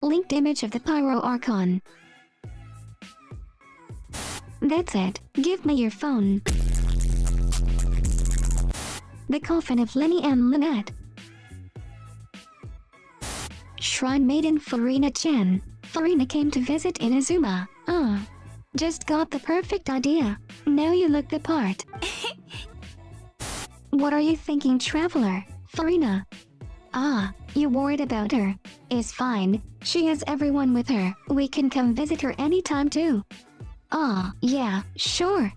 Linked image of the Pyro Archon. That's it. Give me your phone. The coffin of Lenny and Lynette. Shrine Maiden Farina-chan. Farina came to visit Inazuma. Just got the perfect idea. Now you look the part. What are you thinking, traveler? Farina. You worried about her. Is fine. She has everyone with her. We can come visit her anytime too. Yeah, sure.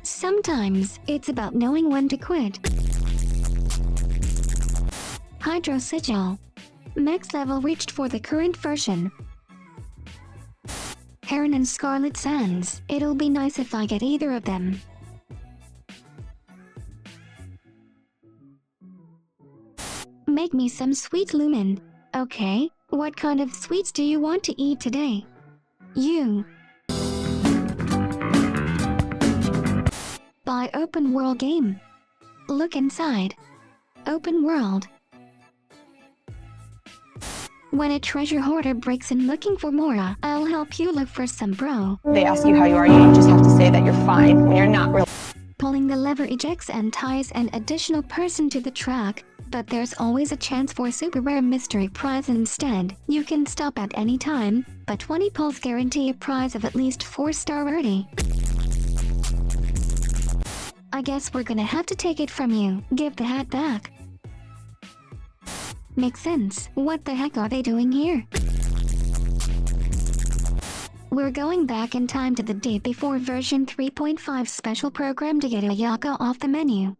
Sometimes, it's about knowing when to quit. Hydro Sigil. Max level reached for the current version. Heron and Scarlet Sands. It'll be nice if I get either of them. Make me some sweet lumen. Okay, what kind of sweets do you want to eat today? You. Buy open world game. Look inside. Open world. When a treasure hoarder breaks in looking for Mora, I'll help you look for some bro. They ask you how you are, you just have to say that you're fine when you're not really. Pulling the lever ejects and ties an additional person to the track, but there's always a chance for a super rare mystery prize instead. You can stop at any time, but 20 pulls guarantee a prize of at least 4-star rarity. I guess we're gonna have to take it from you. Give the hat back. Makes sense. What the heck are they doing here? We're going back in time to the day before version 3.5 special program to get Ayaka off the menu.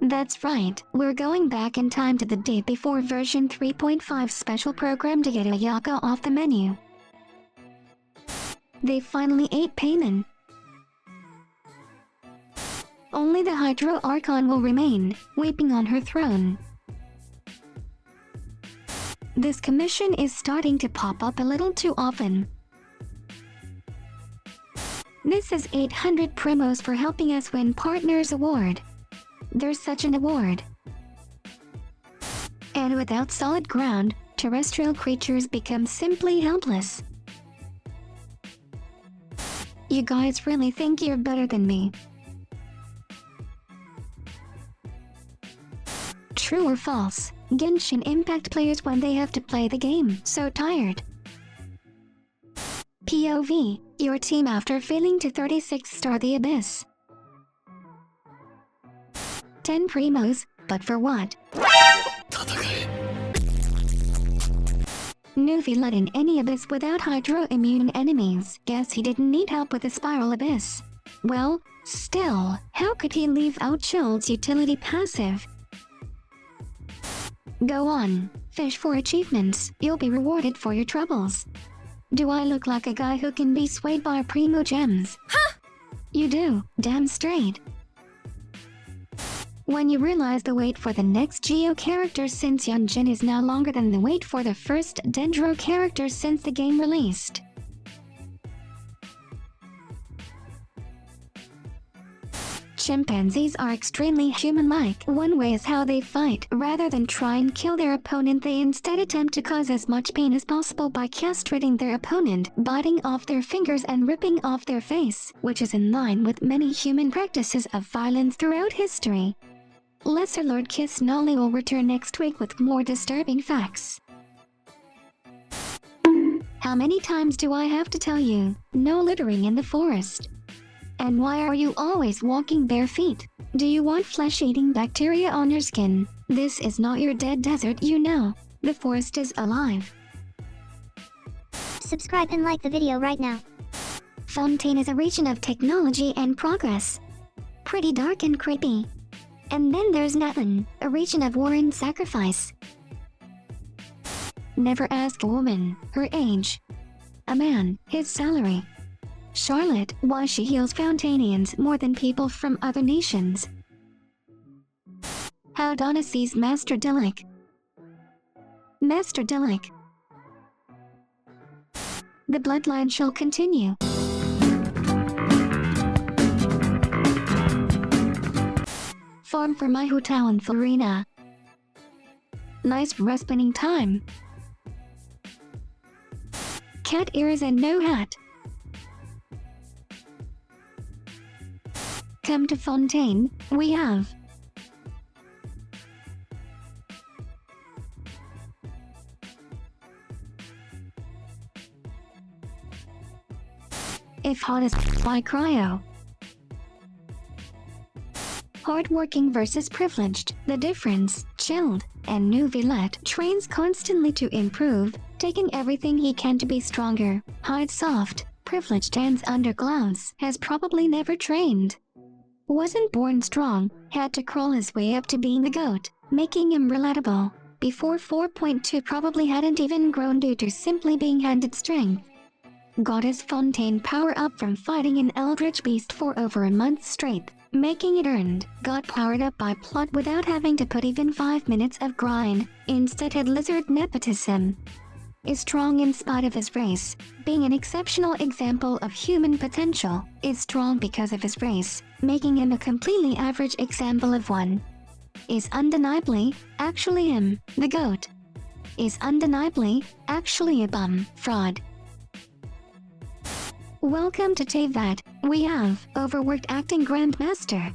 That's right, we're going back in time to the day before version 3.5 special program to get Ayaka off the menu. They finally ate Payman. Only the Hydro Archon will remain, weeping on her throne. This commission is starting to pop up a little too often. This is 800 primos for helping us win Partners Award. There's such an award. And without solid ground, terrestrial creatures become simply helpless. You guys really think you're better than me? True or false? Genshin Impact players when they have to play the game, so tired. POV, your team after failing to 36-star the Abyss. 10 primos, but for what? Nuvi let in any Abyss without Hydro-immune enemies. Guess he didn't need help with the Spiral Abyss. Well, still, how could he leave out Chill's utility passive? Go on, fish for achievements, you'll be rewarded for your troubles. Do I look like a guy who can be swayed by primo gems? Huh? You do, damn straight. When you realize the wait for the next Geo character since Yunjin is now longer than the wait for the first Dendro character since the game released. Chimpanzees are extremely human-like. One way is how they fight. Rather than try and kill their opponent, they instead attempt to cause as much pain as possible by castrating their opponent, biting off their fingers and ripping off their face, which is in line with many human practices of violence throughout history. Lesser Lord Kiss Nolly will return next week with more disturbing facts. How many times do I have to tell you? No littering in the forest. And why are you always walking bare feet? Do you want flesh-eating bacteria on your skin? This is not your dead desert, you know. The forest is alive. Subscribe and like the video right now. Fontaine is a region of technology and progress. Pretty dark and creepy. And then there's Nathan, a region of war and sacrifice. Never ask a woman her age. A man his salary. Charlotte, why she heals Fontainians more than people from other nations. How Donna sees Master Dillick. Master Dillick. The bloodline shall continue. Farm for my Hutao and Farina. Nice respinning time. Cat ears and no hat. Come to Fontaine, we have if hot as why cryo. Hardworking versus privileged. The difference, chilled, and new Villette trains constantly to improve, taking everything he can to be stronger. Hide soft, privileged hands under clouds, has probably never trained. Wasn't born strong, had to crawl his way up to being the GOAT, making him relatable. Before 4.2 probably hadn't even grown due to simply being handed strength. Got his Fontaine power up from fighting an eldritch beast for over a month straight, making it earned. Got powered up by plot without having to put even 5 minutes of grind, instead had lizard nepotism. Is strong in spite of his race, being an exceptional example of human potential. Is strong because of his race, making him a completely average example of one. Is undeniably, actually him, the GOAT. Is undeniably, actually a bum, fraud. Welcome to Tevat, we have overworked acting Grandmaster.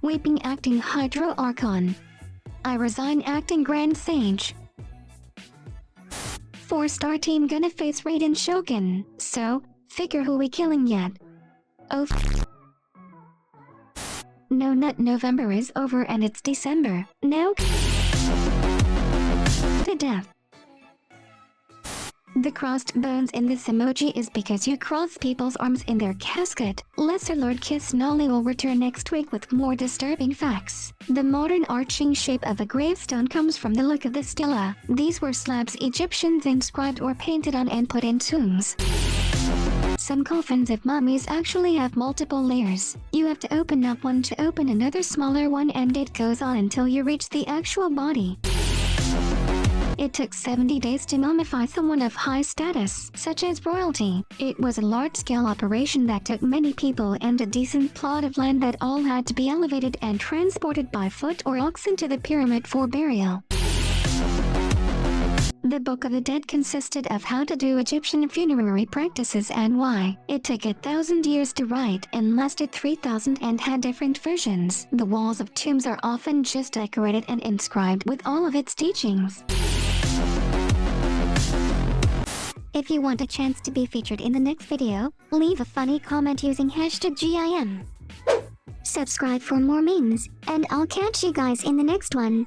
Weeping acting Hydro Archon. I resign acting Grand Sage. 4-star team gonna face Raiden Shogun, so, figure who we killing yet. Oh No nut November is over and it's December, now to death. The crossed bones in this emoji is because you cross people's arms in their casket. Lesser Lord Kiss Nolly will return next week with more disturbing facts. The modern arching shape of a gravestone comes from the look of the stela. These were slabs Egyptians inscribed or painted on and put in tombs. Some coffins of mummies actually have multiple layers. You have to open up one to open another smaller one, and it goes on until you reach the actual body. It took 70 days to mummify someone of high status, such as royalty. It was a large-scale operation that took many people and a decent plot of land that all had to be elevated and transported by foot or oxen to the pyramid for burial. The Book of the Dead consisted of how to do Egyptian funerary practices and why. It took 1,000 years to write and lasted 3,000 and had different versions. The walls of tombs are often just decorated and inscribed with all of its teachings. If you want a chance to be featured in the next video, leave a funny comment using #GIM. Subscribe for more memes, and I'll catch you guys in the next one.